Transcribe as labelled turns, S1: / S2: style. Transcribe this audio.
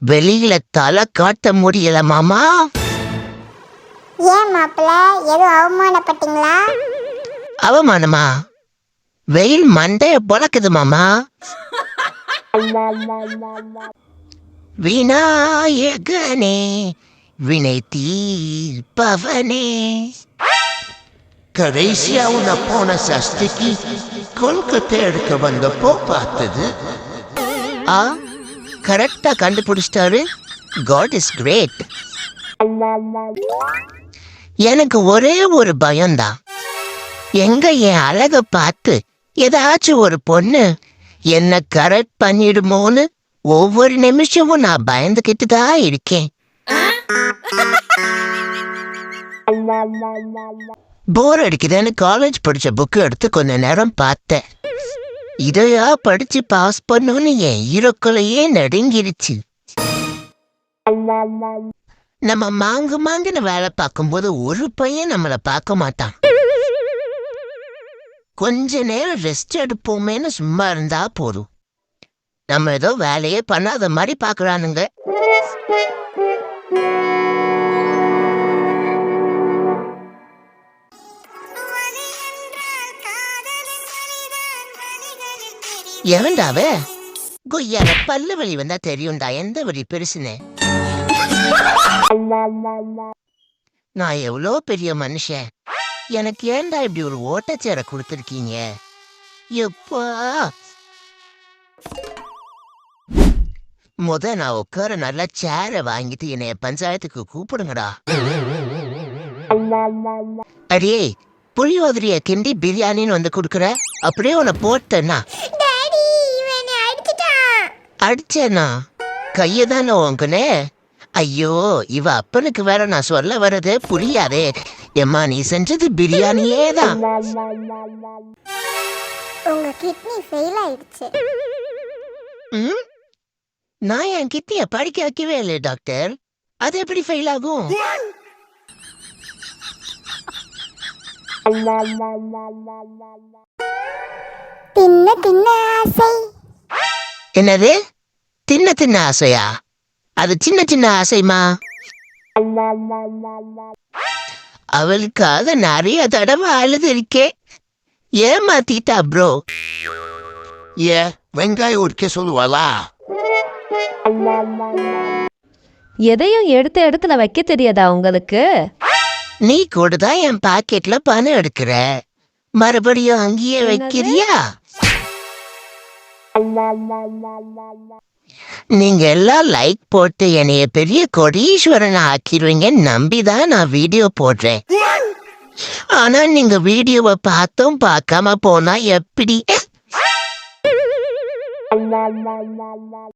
S1: வெளியில தலை காட்ட முடியல மாமா.
S2: ஏன் மாப்பிள்ள, எதுவும் அவமானப்பட்டீங்களா?
S1: அவமானமா? வெயில் மண்டைய பொழக்குது மாமா. விநாயகனே வினை தீர்ப்பவனே, கடைசியா உன்னை போன சஷ்டிக்கு கொல்கத்தை எடுக்க வந்தப்போ பார்த்தது. கரெக்டா கண்டுபிடிச்சிட்டாரு. God is great. எனக்கு ஒரே ஒரு பயம்தான். எங்க என் அழக பார்த்து ஏதாச்சும் ஒரு பொண்ணு என்ன கரெக்ட் பண்ணிடுமோன்னு ஒவ்வொரு நிமிஷமும் நான் பயந்துகிட்டு தான் இருக்கேன். போர் அடிக்குதுன்னு காலேஜ் படிச்ச புக்கு எடுத்து கொஞ்ச நேரம் பார்த்தேன். இதையா படிச்சு பாஸ் பண்ணோன்னு என் ஈரோக்குள்ளையே நடுங்கிருச்சு. நம்ம மாங்குன்னு வேலை பார்க்கும்போது ஒரு பையன் நம்மளை பார்க்க மாட்டான். கொஞ்ச நேரம் ரெஸ்ட் எடுப்போமேன்னு சும்மா இருந்தா போதும். நம்ம ஏதோ வேலையே பண்ணாத மாதிரி பாக்குறானுங்க. எவன்டாவே கொய்யால பல்லு வலி வந்தா தெரியும்டா எந்த வலி பெருசுன்னு. நான் எவ்வளோ பெரிய மனுஷன், எனக்கு ஏன்டா இப்படி ஒரு ஓட்டச்சேரை கொடுத்துருக்கீங்க? எப்பா நான் உட்கார நல்ல சேரை வாங்கிட்டு என்னைய பஞ்சாயத்துக்கு கூப்பிடுங்கடா. அடியே புளியோதரிய கிண்டி பிரியாணின்னு வந்து கொடுக்குற, அப்படியே உன்னை போட்டேன்னா அடிச்சேனா கையதான உங்கனே. ஐயோ, இவ அப்பனுக்கு வேற நான் சொல்ல வர்றது புரியாதே. எம்மா, நீ செஞ்சது பிரியாணியே தான்.
S2: உங்க கிட்னி ஃபெயில் ஆயிடுச்சு.
S1: நான் என் கிட்னிய படிக்க வைக்கவே இல்லை டாக்டர். அது எப்படி ஃபெயில் ஆகும்?
S2: தின்ன தின்ன ஆசை.
S1: என்னது தின்ன தின்ன ஆசையா? அது சின்ன சின்ன ஆசைமா. அவளுக்காக நிறைய தடவை அழுது இருக்கேன். ஏமாத்திட்டா ப்ரோ. வெங்காயம் உரிக்க சொல்லுவாளா?
S3: எதையும் எடுத்த இடத்துல வைக்க தெரியாதா உங்களுக்கு?
S1: நீ கூட தான் என் பாக்கெட்ல பணம் எடுக்கிற, மறுபடியும் அங்கேயே வைக்கிறியா? நீங்க எல்லாம் லைக் போட்டு என்னைய பெரிய கோடீஸ்வரன் ஆக்கிடுவீங்கன்னு நம்பிதான் நான் வீடியோ போடுறேன். ஆனா நீங்க வீடியோவை பார்த்தும் பார்க்காம போனா எப்படி?